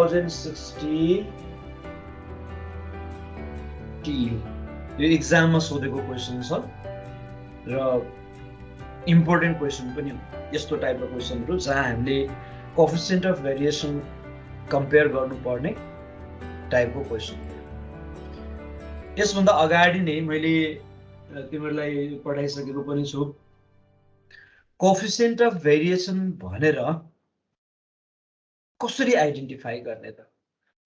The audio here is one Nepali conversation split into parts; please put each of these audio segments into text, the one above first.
1060 TU यो एक्जाममा सोधेको क्वेसन छ र इम्पोर्टेन्ट क्वेसन पनि हो यस्तो टाइपको क्वेसनहरु जहाँ हामीले कोएफिसिएन्ट अफ भेरिएसन कम्पेयर गर्नुपर्ने टाइपको क्वेसन। यसभन्दा अगाडि नै मैले तिमीहरूलाई पढाइसकेको पनि छु। कोएफिसिएन्ट अफ भेरिएसन भनेर कसरी आइडेन्टिफाई गर्ने त?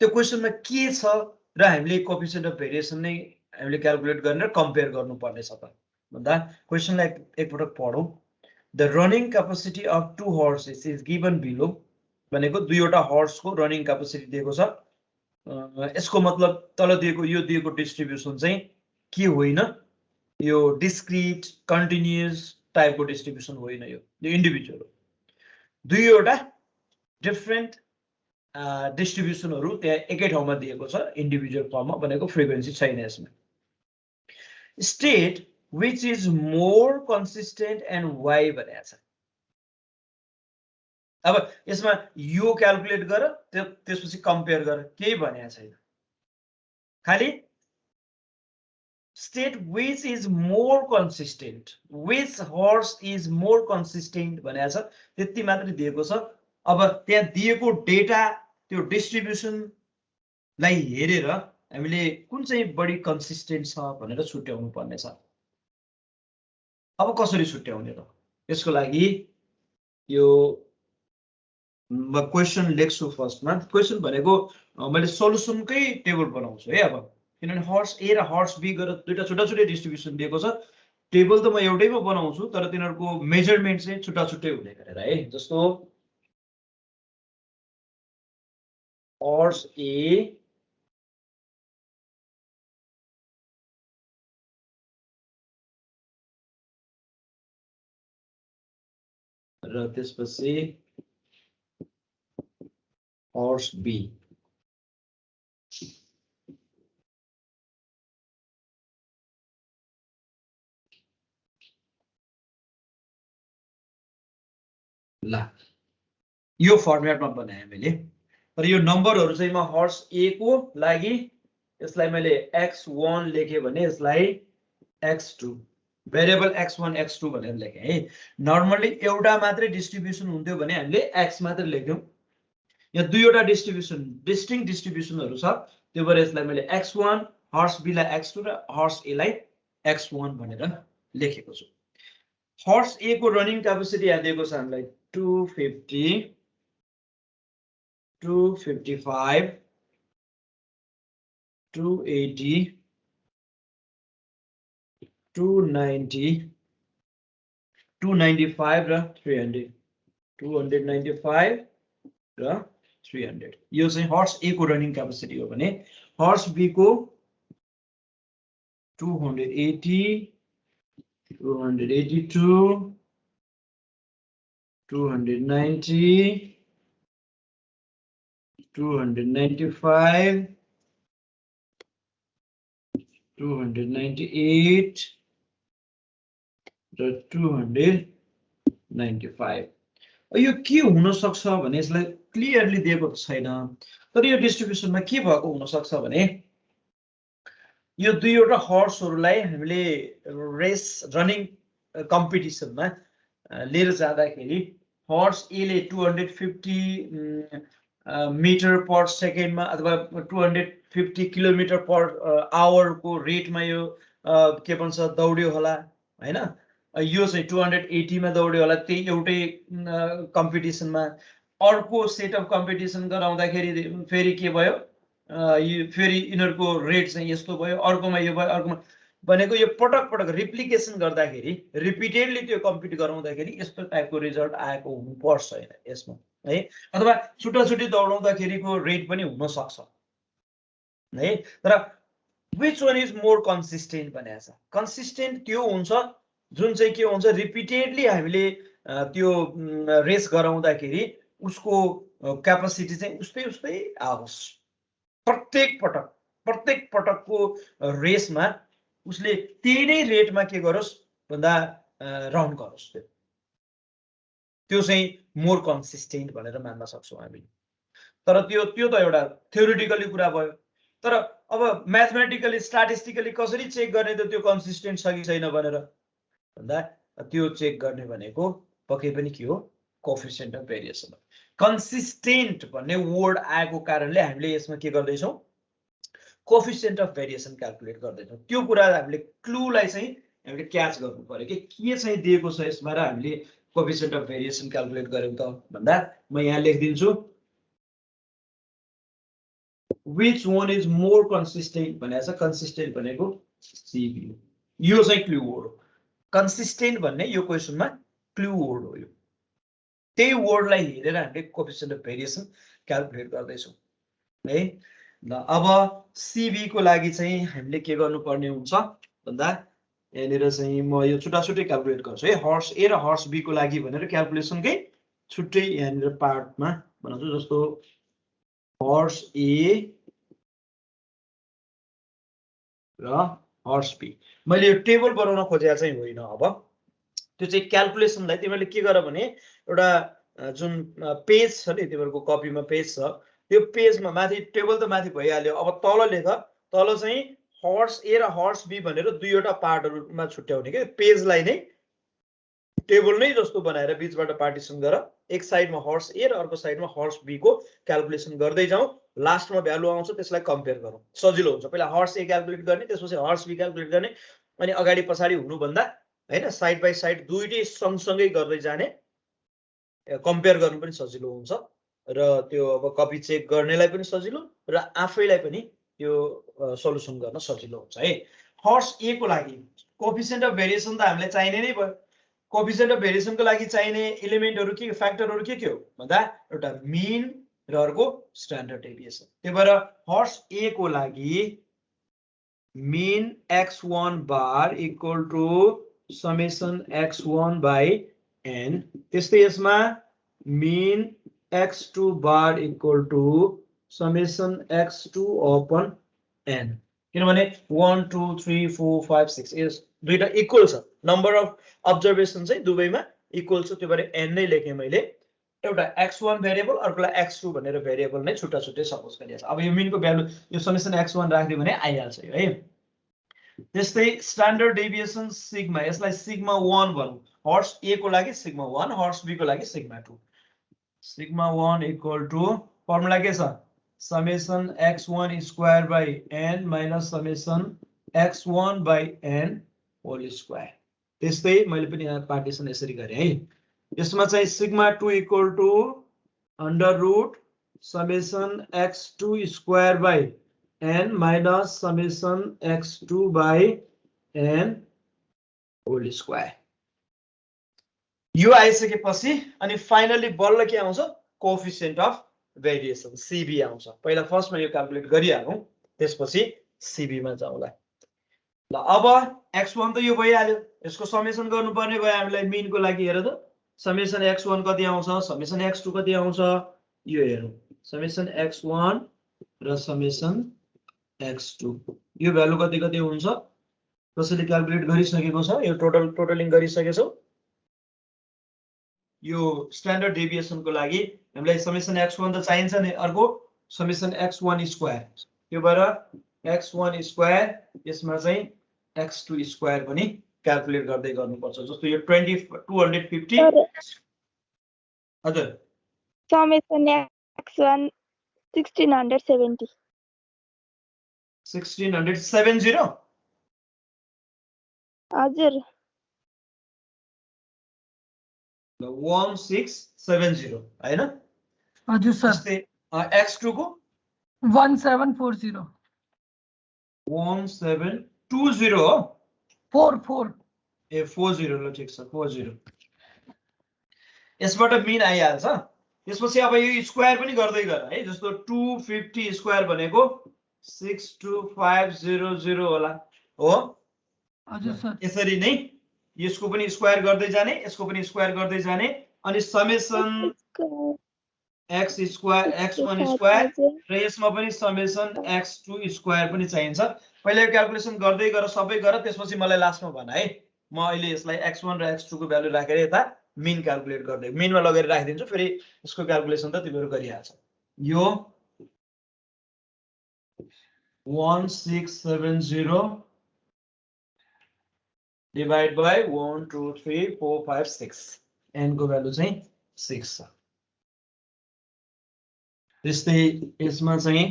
त्यो क्वेसनमा के छ र हामीले कोएफिसिएन्ट अफ भेरिएसन नै हामीले क्याल्कुलेट गर्ने र कम्पेयर गर्नुपर्ने छ त भन्दा क्वेसनलाई एकपटक पढौं। The running capacity of two horses is given below भनेको दुईवटा हर्सको रनिङ क्यापेसिटी दिएको छ। यसको मतलब तल दिएको यो दिएको डिस्ट्रिब्युसन चाहिँ के होइन, यो डिस्क्रिट कन्टिन्युअस टाइपको डिस्ट्रिब्युसन होइन, यो इन्डिभिजुअल हो। दुईवटा डिफरेन्ट डिस्ट्रिब्युसनहरु त्यहाँ एकै ठाउँमा दिएको छ इन्डिभिजुअल फर्ममा भनेको फ्रिक्वेन्सी छैन यसमा। State which is more consistent and why भनेको छ। अब यसमा यो क्याल्कुलेट गर त्यसपछि कम्पेयर गर केही भनेको छैन, खाली state which is more consistent, which horse is more consistent भनेको छ, त्यति मात्र दिएको छ। अब त्यहाँ दिएको डेटा त्यो डिस्ट्रिब्युसन लाई हेरेर हामीले कुन चाहिँ बढी कन्सिस्टेन्ट छ भनेर छुट्याउनु पर्ने छ। अब कसरी छुट्याउने त? यसको लागि यो म क्वेशन लेख्छु। फर्स्टमा क्वेशन भनेको मैले सोलुसनकै टेबल बनाउँछु है। अब किनभने हर्स ए र हर्स बी गरेर दुईटा छुट्टा छुट्टै डिस्ट्रिब्युसन दिएको छ। टेबल त म एउटैमा बनाउँछु तर तिनीहरुको मेजरमेन्ट चाहिँ छुट्टा छुट्टै हुने गरेर है। जस्तो हर्स ए र त्यसपछि हर्स बी। ल यो फर्मेटमा बनाएँ मैले। तर यो नम्बरहरु चाहिँ म हर्स ए को लागि यसलाई मैले x1 लेखे भने यसलाई x2 भेरिएबल x1 x2 भनेर लेखे है। नर्मली एउटा मात्रै डिस्ट्रिब्युसन हुन्थ्यो भने हामीले x मात्र लेख्यौं। यहाँ दुईवटा डिस्ट्रिब्युसन डिस्टिंक्ट डिस्ट्रिब्युसनहरु छ, त्यो भएर यसलाई मैले x1 हर्स बी लाई x2 र हर्स ए लाई x1 भनेर लेखेको छु। हर्स ए को रनिङ क्यापेसिटी यहाँ दिएको छ हामीलाई 250 255 280 290 295 र 300 295 र 300 यो चाहिँ हर्स ए को रनिङ क्यापेसिटी हो भने हर्स बी को 280 282 290 295 298 र 295। यो के हुन सक्छ भने यसलाई क्लियरली दिएको छैन, तर यो डिस्ट्रिब्युसनमा के भएको हुन सक्छ भने यो दुईवटा हर्सहरुलाई हामीले रेस रनिङ कम्पिटिसनमा लिएर जाँदाखेरि हर्स ए ले 250 मिटर पर सेकेन्डमा अथवा 250 किलोमिटर पर आवर को रेटमा यो के भन्छ दौड्यो होला हैन। यो चाहिँ 280 मा दौड्यो होला, त्यही एउटै कम्पिटिसनमा। अर्को सेट अफ कम्पिटिसन गराउँदाखेरि फेरि के भयो, यो फेरि यिनीहरुको रेट चाहिँ यस्तो भयो, अर्कोमा यो भयो, अर्कोमा भनेको यो पटक पटक रिप्लिकेसन गर्दाखेरि रिपिटेडली त्यो कम्पिट गराउँदाखेरि यस्तो टाइपको रिजल्ट आएको हुनु पर्छ यसमा है। अथवा छुट्टा छुट्टी दौडाउँदाखेरिको रेट पनि हुन सक्छ है। तर which one is more consistent भनेको छ। कन्सिस्टेन्ट त्यो हुन्छ जुन चाहिँ के हुन्छ रिपिटेडली हामीले त्यो रेस गराउँदाखेरि उसको क्यापेसिटी चाहिँ उस्तै उस्तै आओस्। प्रत्येक पटकको रेसमा उसले त्यही नै रेटमा के गरोस् भन्दा रन गरोस्। त्यो चाहिँ मोर कन्सिस्टेन्ट भनेर मान्न सक्छौं हामी। तर त्यो त एउटा थ्योरिटिकली कुरा भयो। तर अब म्याथमेटिकली स्ट्याटिस्टिकली कसरी चेक गर्ने त त्यो कन्सिस्टेन्ट छ कि छैन भनेर भन्दा त्यो चेक गर्ने भनेको पक्कै पनि के हो, कोएफिसिएन्ट अफ भेरिएसन। कन्सिस्टेन्ट भन्ने वर्ड आएको कारणले हामीले यसमा के गर्दैछौँ, कोएफिसिएन्ट अफ भेरिएसन क्याल्कुलेट गर्दैछौँ। त्यो कुरा हामीले क्लुलाई चाहिँ हामीले क्याच गर्नु पर्यो कि के चाहिँ दिएको छ यसमा र हामीले कोएफिसिएन्ट अफ भेरिएसन क्याल्कुलेट गर्यौँ त भन्दा म यहाँ लेखिदिन्छु which one is more consistent भनेको छ। कन्सिस्टेन्ट भनेको सीबी हो, यो चाहिँ क्लु वर्ड हो। कन्सिस्टेन्ट भन्ने यो क्वेसनमा क्लु वर्ड हो। यो त्यही वर्डलाई हेरेर हामीले कोएफिसिएन्ट अफ भेरिएसन क्याल्कुलेट गर्दैछौँ है। ल अब सीबी को लागि चाहिँ हामीले के गर्नुपर्ने हुन्छ भन्दा यहाँनिर चाहिँ म यो छुट्टाछुट्टै क्याल्कुलेट गर्छु है। हर्स ए र हर्स बी को लागि भनेर क्याल्कुलेसनकै छुट्टै यहाँनिर पार्टमा बनाउँछु। जस्तो हर्स ए र हर्स बी मैले यो टेबल बनाउन खोजेको चाहिँ होइन। अब त्यो चाहिँ क्याल्कुलेसनलाई तिमीहरूले के गर भने एउटा जुन पेज छ नि तिमीहरूको कपीमा पेज छ, त्यो पेजमा माथि टेबल त माथि भइहाल्यो। अब तल लेख, तल चाहिँ हर्स ए र हर्स बी भनेर दुईवटा पार्टहरूमा छुट्याउने के पेजलाई नै टेबल नै जस्तो बनाएर बीचबाट पार्टिसन गर। एक साइडमा हर्स ए र अर्को साइडमा हर्स बी को क्याल्कुलेसन गर्दै जाउँ। लास्टमा भ्यालु आउँछ त्यसलाई कम्पेयर गरौँ, सजिलो हुन्छ। पहिला हर्स ए क्याल्कुलेट गर्ने, त्यसपछि हर्स बी क्याल्कुलेट गर्ने, अनि अगाडि पछाडि हुनुभन्दा हैन साइड बाइ साइड दुईटै सँगसँगै गर्दै जाने, कम्पेयर गर्नु पनि सजिलो हुन्छ र त्यो अब कपी चेक गर्नेलाई पनि सजिलो र आफैलाई पनि त्यो सल्युसन गर्न सजिलो हुन्छ है। हर्स ए को लागि कोएफिसिएन्ट अफ भेरिएसन त हामीलाई चाहिने नै भयो। कोएफिसिएन्ट अफ भेरिएसन को लागि चाहिने एलिमेन्टहरु के, फ्याक्टरहरु के हो भन्दा एउटा मिन र अर्को स्ट्यान्डर्ड डेभिएसन। त्यही भएर हर्स ए को लागि mean x1 bar equal to summation x1 by n। त्यस्तै यसमा mean x2 bar equal to summation x2 upon n। किनभने 1 2 3 4 5 6 यस दुईटा इक्वल छ, नम्बर अफ अब्जर्भेसन चाहिँ दुवैमा इक्वल छ। त्यो भएर n नै लेखेँ मैले। एउटा x1 भेरिएबल अर्कोलाई x2 भनेर भेरिएबल नै छुट्टा छुट्टै सपोज गरिएको छ। अब यो मिनको भ्यालु यो समेसन x1 राख्दियो भने आइहाल्छ यो है। त्यस्तै स्ट्यान्डर्ड डेभिएसन सिग्मा, यसलाई सिग्मा 1 भनौँ। हर्स ए को लागि सिग्मा 1, हर्स बी को लागि sigma 2। Sigma 1 equal to formula के छ, summation x1 square by n minus summation x1 by n whole square. त्यस्तै मैले पनि यहाँ पार्टिसन यसरी गरेँ है। यसमा चाहिँ sigma 2 equal to under root summation x2 square by n minus summation x2 by n whole square. यो आइसकेपछि अनि फाइनली बल्ल के आउँछ, कोएफिसिएन्ट अफ भेरिएसन सीबी आउँछ। पहिला फर्स्टमा यो क्याल्कुलेट गरिहालौँ, त्यसपछि सीबी मा जाउँला। ल अब x1 त यो भइहाल्यो, यसको समेसन गर्नुपर्ने भयो हामीलाई। मिन को लागि हेर त, समेसन x1 कति आउँछ, समेसन x2 कति आउँछ, यो हेरौँ। समेसन x1 र समेसन x2 यो भ्यालु कति कति हुन्छ कसैले क्याल्कुलेट गरिसकेको छ? यो टोटलिङ गरिसकेछौ? यो स्ट्यान्डर्ड डेभिएसन को लागि हामीलाई समेसन x1 त चाहिन्छ नि, अर्को समेसन x1 स्क्वायर। त्यो भएर x1 स्क्वायर यसमा चाहिँ x2 स्क्वायर पनि क्याल्कुलेट गर्दै गर्नुपर्छ। जस्तो यो 250 हजुर समेसन x1 1670 1670 हजुर 1670 हैन? हजुर सर। त्यस्तै x2 को 1740 1720 हो 44 ए 40 ल ठिक छ 40। यसबाट मिन आइहाल्छ। त्यसपछि अब यो स्क्वायर पनि गर्दै गर है। जस्तो 250 स्क्वायर भनेको 62500 होला हो। हजुर सर। यसरी नै यसको पनि स्क्वायर गर्दै जाने, यसको पनि स्क्वायर गर्दै जाने, अनि summation x square x1 square र यसमा पनि समेसन x2 स्क्वायर पनि चाहिन्छ। पहिले क्याल्कुलेसन गर्दै गर, सबै गर, त्यसपछि मलाई लास्टमा भन है। म अहिले यसलाई x1 र x2 को भ्यालु राखेर यता मिन क्याल्कुलेट गर्दै मिनमा लगेर राखिदिन्छु, फेरि यसको क्याल्कुलेसन त तिमीहरू गरिहाल्छौ। यो 1670 डिवाइड बाई 1 2 3 4 5 6 n को भ्यालु चाहिँ 6 छ। त्यस्तै यसमा चाहिँ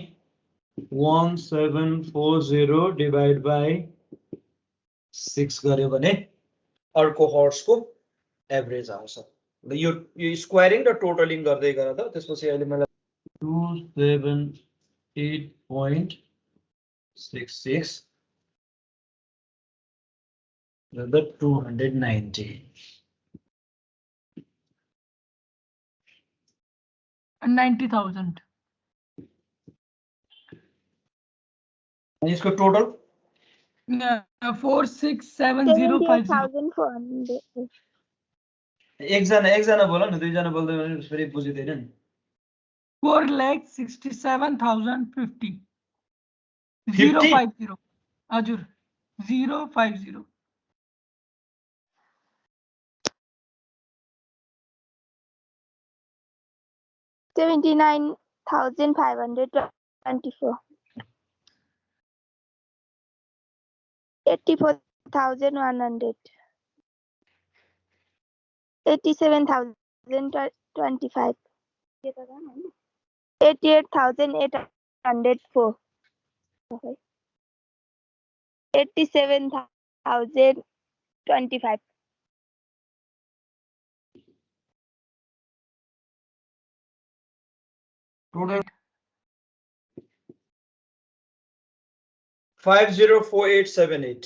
1740 डिवाइड बाई 6 गर्यो भने अर्को हर्सको एभरेज आउँछ। यो स्क्वायरिङ र टोटलिङ गर्दै गर्दा त्यसपछि अहिले मलाई 278.66 र 290 90,000. यसको टोटल 467050. 78,400. एकजना बोला न, दुईजना बोल्दै भने फेरि बुझिदैन नि। 4,67,050. 50? 050. हजुर 050. $79,524. 84,100. 87,025. 88,804. 87,025. टोटल 504878।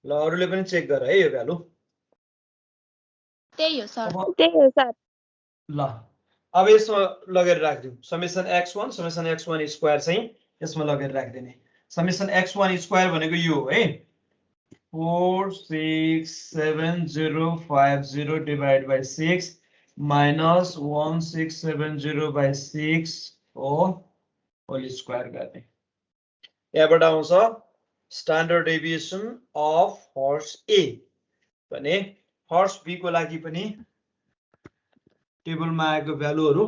ल अरूले पनि चेक गर है यो भ्यालु। त्यही हो सर। त्यही हो सर। ल अब यसमा लगेर राख्दियौ। Summation x1 summation x1 square चाहिँ यसमा लगेर राख्दिने। समेसन x1 स्क्वायर भनेको यो हो है, 46750 डिवाइड बाइ 6 माइनस 1670 बाइ 6 हो होल स्क्वायर गर्ने। यहाँबाट आउँछ स्ट्यान्डर्ड डेभिएसन अफ हर्स ए भने हर्स बी को लागि पनि टेबलमा आएको भ्यालुहरु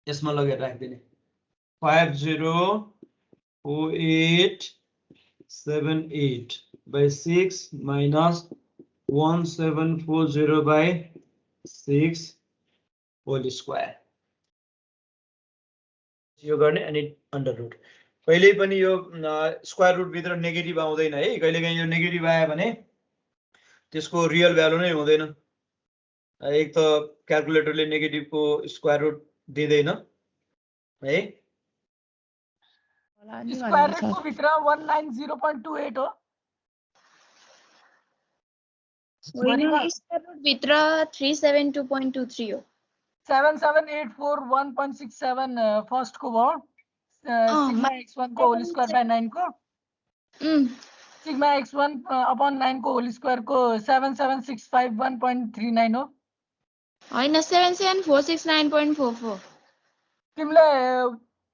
यसमा लगेर राख्दिने। 504878 by 6 minus 1740 by 6 whole square। यो गर्ने अनि अन्डर रुट। कहिले पनि यो स्क्वायर रुट भित्र नेगेटिभ आउँदैन है। कहिलेकाहीँ यो नेगेटिभ आयो भने त्यसको रियल भ्यालु नै हुँदैन। एक त क्याल्कुलेटरले नेगेटिभ को स्क्वायर रुट दिँदैन है। स्क्वायर रुट को भित्र 190.28 हो। होइन, स्क्वायर रुट भित्र 372.23 हो। 77841.67 फर्स्ट को भयो। सिग्मा x1 को होल स्क्वायर बाइ 9 को सिग्मा x1 अपॉन 9 को होल स्क्वायर को 77651.39 हो। होइन, 77469.44। तिमीले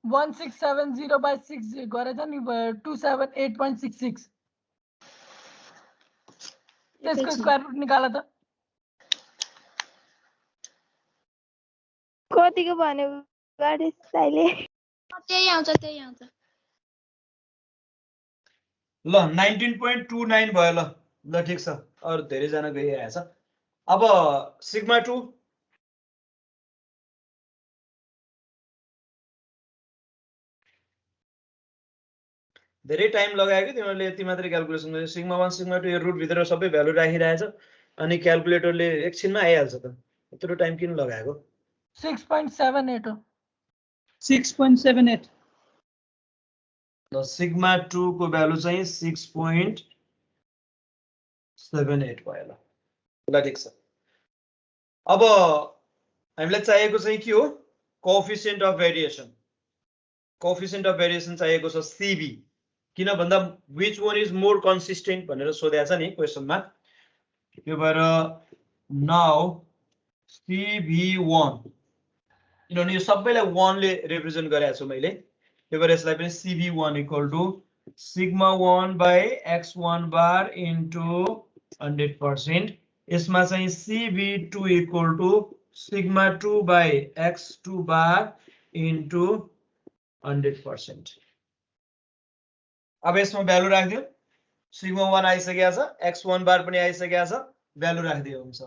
1670 बाइ 6 गरेछ नि 278.66। त्यसको स्क्वायर रुट निकाल त। कतिको भन्यो गाडी स्टाइलले? त्यही आउँछ। ल 19.29 भयो। ल ठीक छ। अरु धेरै जना गइरहेछ। अब सिग्मा 2 धेरै टाइम लगायो कि तिमीहरुले यति मात्रै क्याल्कुलेसन गर्यो। सिग्मा 1 सिग्मा 2 यो रुट भित्र सबै भ्यालु राखिरहेछ अनि क्याल्कुलेटरले एकछिनमा आइहाल्छ त। यत्रो टाइम किन लगाएको? 6.78 हो। 6.78। ल सिग्मा 2 को भ्यालु चाहिँ 6.78 भयो। ल ठीक छ। अब हामीलाई चाहिएको चाहिँ के हो? Coefficient of variation. Coefficient of variation चाहिएको छ सीबी। किन भन्दा which one is more consistent भनेर सोधेको छ नि क्वेशनमा। यो भएर नाउ CB1 किनभने यो सबैलाई 1 ले रिप्रेजेन्ट गरेको छु मैले। यो भएर यसलाई पनि CB1 equal to sigma 1 by x1 bar into 100%। यसमा चाहिँ CB2 equal to sigma 2 by x2 bar into 100%. अब यसमा भ्यालु राख्दियो सिग्मा 1 आइसकेको छ x1 बार पनि आइसकेको छ भ्यालु राख्दियो हुन्छ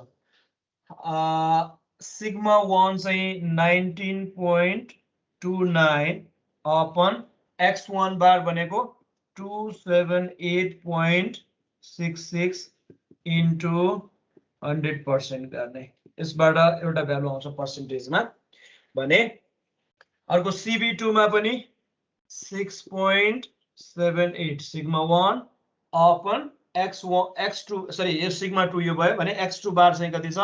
सिग्मा 1 चाहिँ 19.29 अपन x1 बार भनेको 278.66 into 100% गर्ने यसबाट एउटा भ्यालु आउँछ पर्सेन्टेजमा भने अर्को CB2 मा पनि 6.78 सिग्मा 1 अपन x2 सरी यो सिग्मा 2 यो भयो भने x2 बार चाहिँ कति छ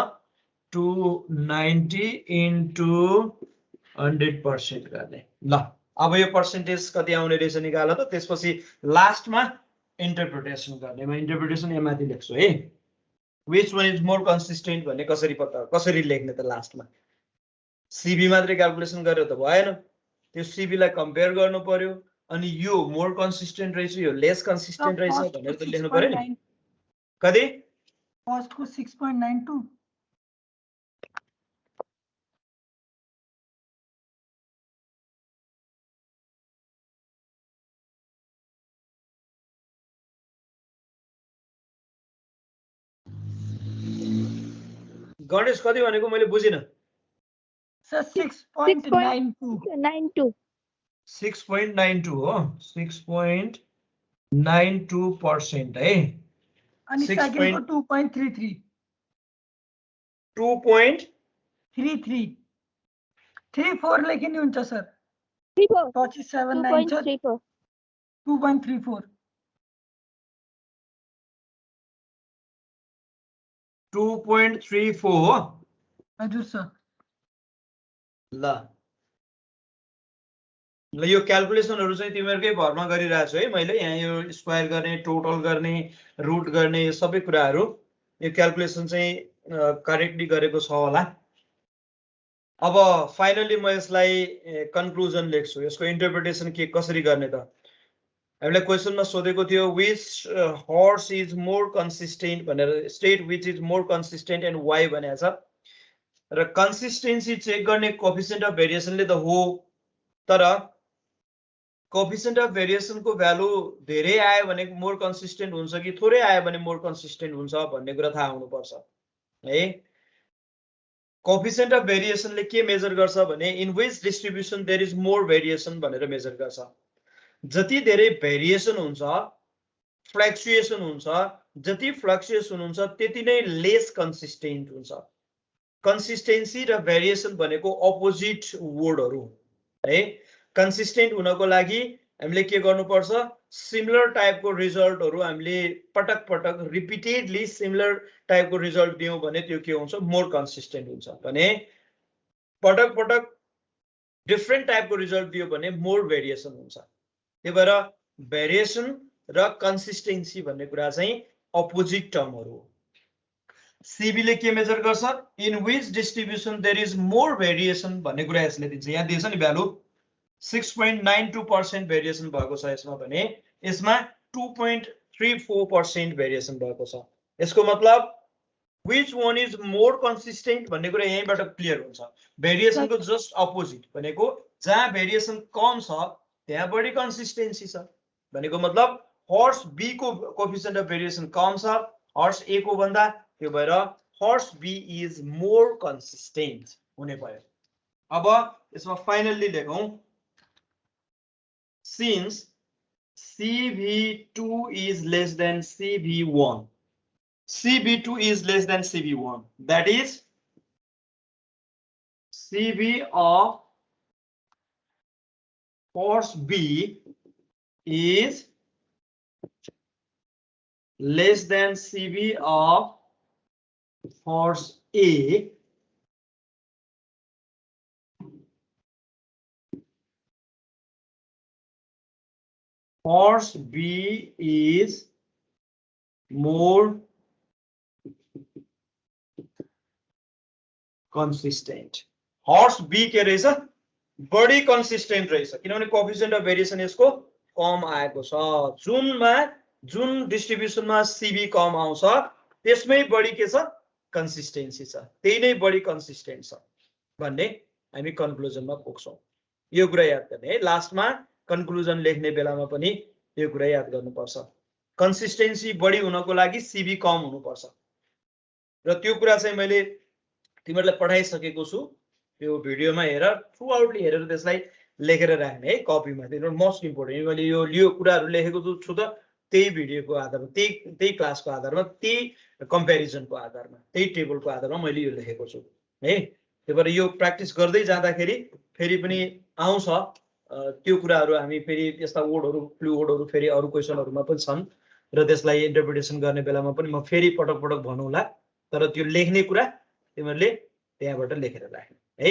290 into 100% गर्ने ल अब यो पर्सेन्टेज कति आउने रहेछ निकाल त त्यसपछि लास्टमा इन्टरप्रिटेसन गर्ने म इन्टरप्रिटेसन यहाँ माथि लेख्छु है which one is more consistent भन्ने कसरी लेख्ने त लास्टमा CB मात्रै क्याल्कुलेसन गरेर त भएन त्यो CB लाई कम्पेयर गर्नु पर्यो अनि यो मोर कन्सिस्टेन्ट रहेछ यो लेस कन्सिस्टेन्ट रहेछ भनेर त लेख्नु पर्यो नि कति फर्स्ट को 6.92 गणेश कति भनेको मैले बुझिन सर 6.92 6.92 हो 6.92% है अनि सेकेन्ड को 2.33 2.33 34 लेखिनु हुन्छ सर 27.9 2.34 2.34 हो हजुर सर ल यो क्याल्कुलेसनहरु चाहिँ तिमीहरुकै भरमा गरिरहेछु है मैले यहाँ यो स्क्वायर गर्ने टोटल गर्ने रुट गर्ने यो सबै कुराहरु यो क्याल्कुलेसन चाहिँ करेक्टली गरेको छ होला अब फाइनली म यसलाई कन्क्लुजन लेख्छु यसको इन्टरप्रिटेसन के कसरी गर्ने त हामीले क्वेशनमा सोधेको थियो which horse is more consistent भनेर state which is more consistent and why भनेको छ र कन्सिस्टेन्सी चेक गर्ने कोएफिसिएन्ट अफ भेरिएसनले त हो तर कोएफिसिएन्ट अफ भेरिएसन को भ्यालु धेरै आयो भने मोर कन्सिस्टेन्ट हुन्छ कि थोरै आयो भने मोर कन्सिस्टेन्ट हुन्छ भन्ने कुरा थाहा हुनु पर्छ है कोएफिसिएन्ट अफ भेरिएसनले के मेजर गर्छ भने in which distribution there is more variation भनेर मेजर गर्छ जति धेरै भेरिएसन हुन्छ फ्लक्चुएसन हुन्छ जति फ्लक्चुएसन हुन्छ त्यति नै लेस कन्सिस्टेन्ट हुन्छ कन्सिस्टेन्सी र भेरिएसन भनेको अपोजिट वर्डहरु है कन्सिस्टेन्ट हुनको लागि हामीले के गर्नुपर्छ सिमिलर टाइपको रिजल्टहरु हामीले पटक पटक रिपिटेडली सिमिलर टाइपको रिजल्ट दियौं भने त्यो के हुन्छ मोर कन्सिस्टेन्ट हुन्छ भने पटक पटक डिफरेन्ट टाइपको रिजल्ट दियो भने मोर भेरिएसन हुन्छ त्यही भएर भेरिएसन र कन्सिस्टेन्सी भन्ने कुरा चाहिँ अपोजिट टर्महरु हो CB ले के मेजर गर्छ in which distribution there is more variation भन्ने कुरा यसले दिन्छ यहाँ दिन्छ नि भ्यालु 6.92% भेरिएसन भएको छ यसमा भने यसमा 2.34% भेरिएसन भएको छ यसको मतलब which one is more consistent भन्ने कुरा यहीबाट क्लियर हुन्छ भेरिएसनको जस्ट अपोजिट भनेको जहाँ भेरिएसन कम छ त्यहाँ बढी कन्सिस्टेन्सी छ भनेको मतलब हर्स B को कोएफिसिएन्ट अफ भेरिएसन कम छ हर्स A को भन्दा त्यो भएर horse B is more consistent हुने भयो अब यसमा फाइनली लेखौं since CB2 is less than CB1 CB2 is less than CB1 that is CB of horse B is less than CB of horse A horse B is more consistent horse B के रहेछ बढी कन्सिस्टेन्ट रहेछ किनभने कोएफिसिएन्ट अफ भेरिएसन यसको कम आएको छ जुन डिस्ट्रिब्युसनमा CB कम आउँछ त्यसमै बढी के छ कन्सिस्टेन्सी छ त्यही नै बढी कन्सिस्टेन्ट छ भन्ने हामी कन्क्लुजनमा पुग्छौं यो कुरा याद गर्ने है। लास्टमा कन्क्लुजन लेख्ने बेलामा पनि यो कुरा याद गर्नुपर्छ। कन्सिस्टेन्सी बढी हुनको लागि सिबी कम हुनुपर्छ र त्यो कुरा चाहिँ मैले तिमीहरूलाई पठाइसकेको छु। यो भिडियोमा हेर, थ्रु आउटली हेरेर त्यसलाई लेखेर राख्ने है कपीमा। त्यो मोस्ट इम्पोर्टेन्ट। मैले यो कुराहरू लेखेको छु त त्यही भिडियोको आधारमा, त्यही क्लासको आधारमा, त्यही कम्पेरिजनको आधारमा, त्यही टेबलको आधारमा मैले यो लेखेको छु है। त्यही भएर यो प्र्याक्टिस गर्दै जाँदाखेरि फेरि पनि आउँछ त्यो कुराहरू। हामी फेरि यस्ता वर्डहरू, क्लु वर्डहरू फेरि अरू क्वेसनहरूमा पनि छन् र त्यसलाई इन्टरप्रिटेसन गर्ने बेलामा पनि म फेरि पटक पटक भनौँला। तर त्यो लेख्ने कुरा तिमीहरूले त्यहाँबाट लेखेर राख्ने है।